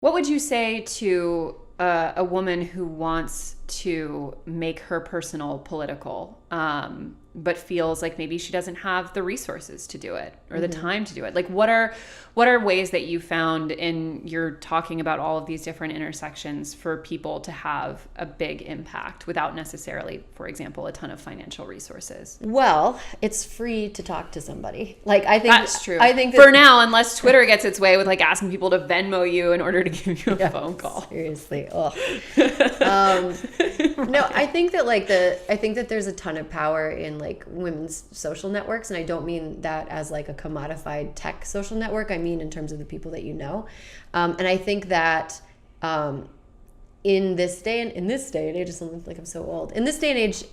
What would you say to a woman who wants to make her personal political, but feels like maybe she doesn't have the resources to do it or the time to do it? Like, what are ways that you found in your talking about all of these different intersections for people to have a big impact without necessarily, for example, a ton of financial resources? Well, it's free to talk to somebody. Like, I think that's true. I think for now, unless Twitter gets its way with like asking people to Venmo you in order to give you a phone call. Seriously. Ugh. No, I think that there's a ton of power in like women's social networks, and I don't mean that as like a commodified tech social network. I mean in terms of the people that you know, and I think that in this day and age, it sounds like I'm so old. In this day and age,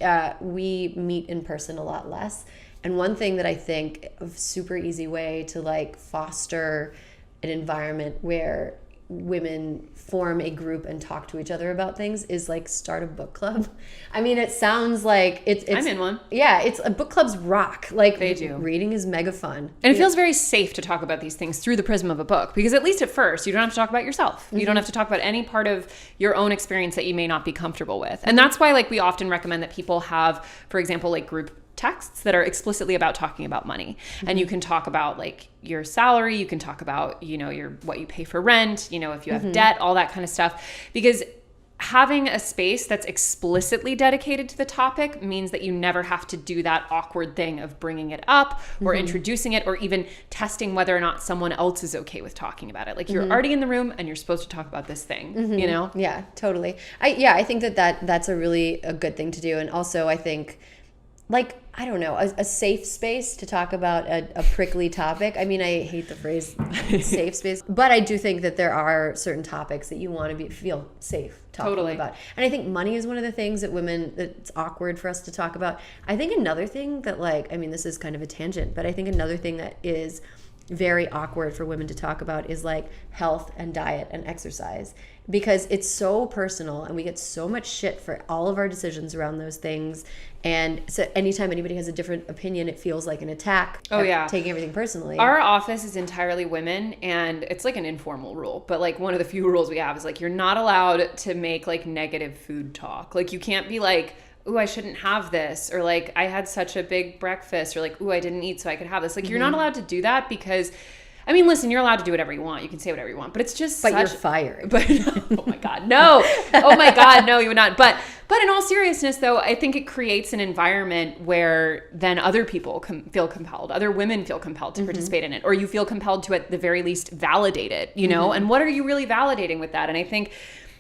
we meet in person a lot less, and one thing that I think a super easy way to like foster an environment where women form a group and talk to each other about things is like start a book club. I mean, it sounds like it's I'm in one. Yeah, it's book clubs rock. Like they do. Reading is mega fun. And it feels very safe to talk about these things through the prism of a book, because at least at first you don't have to talk about yourself. You don't have to talk about any part of your own experience that you may not be comfortable with. And that's why like we often recommend that people have, for example, like group texts that are explicitly about talking about money. And you can talk about like your salary, you can talk about, you know, what you pay for rent, you know, if you have debt, all that kind of stuff. Because having a space that's explicitly dedicated to the topic means that you never have to do that awkward thing of bringing it up or introducing it or even testing whether or not someone else is okay with talking about it. Like you're already in the room and you're supposed to talk about this thing, you know? Yeah, totally. I think that's a good thing to do. And also I think like, I don't know, a safe space to talk about a prickly topic. I mean, I hate the phrase safe space, but I do think that there are certain topics that you want to feel safe talking about. And I think money is one of the things that it's awkward for us to talk about. I think another thing that like, I mean, this is kind of a tangent, but I think another thing that is very awkward for women to talk about is like health and diet and exercise, because it's so personal and we get so much shit for all of our decisions around those things. And so anytime anybody has a different opinion, it feels like an attack. Oh yeah. Taking everything personally. Our office is entirely women, and it's like an informal rule, but like one of the few rules we have is like you're not allowed to make like negative food talk. Like you can't be like, ooh, I shouldn't have this, or like I had such a big breakfast, or like, ooh, I didn't eat so I could have this. Like you're not allowed to do that, because I mean, listen, you're allowed to do whatever you want. You can say whatever you want, but it's just you're fired. But oh my God, no. Oh my God, no, you would not. But in all seriousness, though, I think it creates an environment where then other people feel compelled, other women feel compelled to participate in it, or you feel compelled to, at the very least, validate it, you know? And what are you really validating with that? And I think,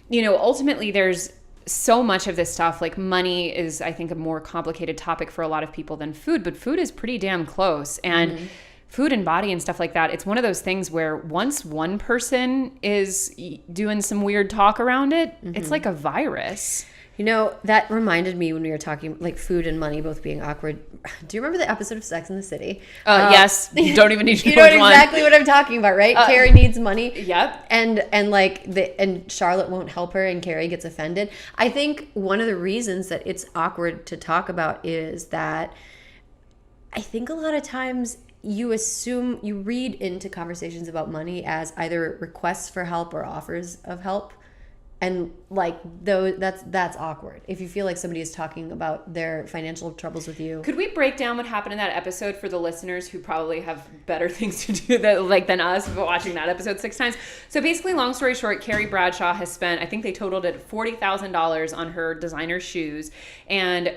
you know, ultimately there's so much of this stuff, like money is, I think, a more complicated topic for a lot of people than food, but food is pretty damn close. And food and body and stuff like that, it's one of those things where once one person is doing some weird talk around it, it's like a virus. You know, that reminded me when we were talking like food and money both being awkward. Do you remember the episode of Sex and the City? Yes. Don't even need to you know know which exactly what I'm talking about, right? Carrie needs money. Yep. And Charlotte won't help her, and Carrie gets offended. I think one of the reasons that it's awkward to talk about is that I think a lot of times you read into conversations about money as either requests for help or offers of help. And like that's awkward if you feel like somebody is talking about their financial troubles with you. Could we break down what happened in that episode for the listeners who probably have better things to do than us watching that episode 6 times? So basically, long story short, Carrie Bradshaw has spent, I think they totaled it $40,000 on her designer shoes, and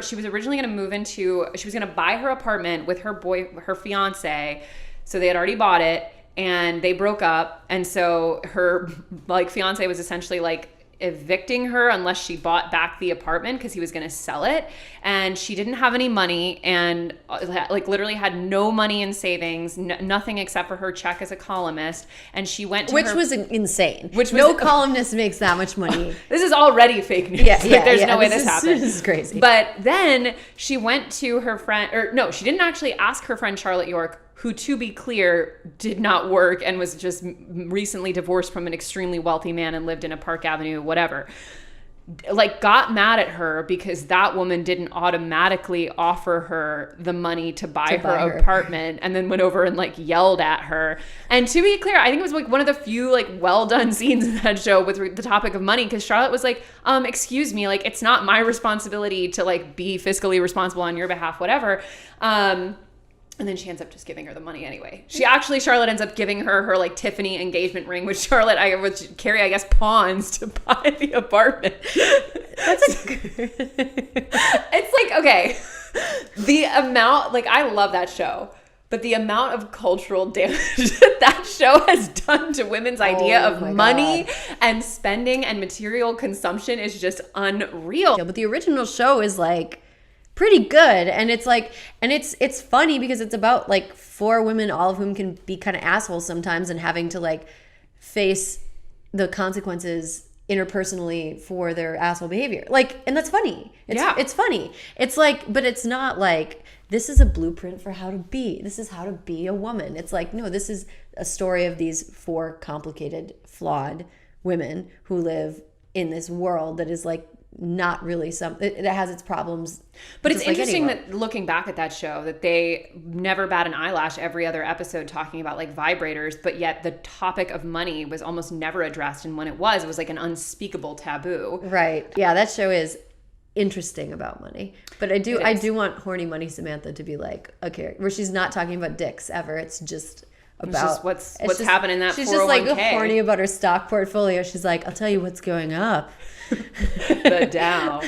she was originally going to she was going to buy her apartment with her fiance, so they had already bought it. And they broke up, and so her like fiance was essentially like evicting her unless she bought back the apartment because he was going to sell it. And she didn't have any money, and like literally had no money in savings, nothing except for her check as a columnist. And she went to was insane. No columnist makes that much money. This is already fake news. There's no way this happened. This is crazy. But then she went to her friend, or no, she didn't actually ask her friend Charlotte York, who, to be clear, did not work and was just recently divorced from an extremely wealthy man and lived in a Park Avenue, whatever. like got mad at her because that woman didn't automatically offer her the money to buy her apartment, and then went over and like yelled at her. And to be clear, I think it was like one of the few like well done scenes in that show with the topic of money, because Charlotte was like, excuse me, like it's not my responsibility to like be fiscally responsible on your behalf, whatever. And then she ends up just giving her the money anyway. Charlotte ends up giving her like Tiffany engagement ring, which Carrie, I guess, pawns to buy the apartment. It's like, okay, the amount, like, I love that show, but the amount of cultural damage that show has done to women's idea of money and spending and material consumption is just unreal. But the original show is like pretty good, and it's like, and it's funny because it's about like 4 women, all of whom can be kind of assholes sometimes, and having to like face the consequences interpersonally for their asshole behavior. Like, and that's funny. It's funny. It's like, but it's not like this is a blueprint for how to be. This is how to be a woman. It's like, no, this is a story of these 4 complicated, flawed women who live in this world that is like not really that has its problems. But it's interesting that looking back at that show, that they never bat an eyelash every other episode talking about like vibrators, but yet the topic of money was almost never addressed. And when it was like an unspeakable taboo. Right. Yeah, that show is interesting about money. But I do want horny money Samantha to be like, okay, where she's not talking about dicks ever. It's just about what's happening in that 401k. She's just like horny about her stock portfolio. She's like, I'll tell you what's going up. The Dow.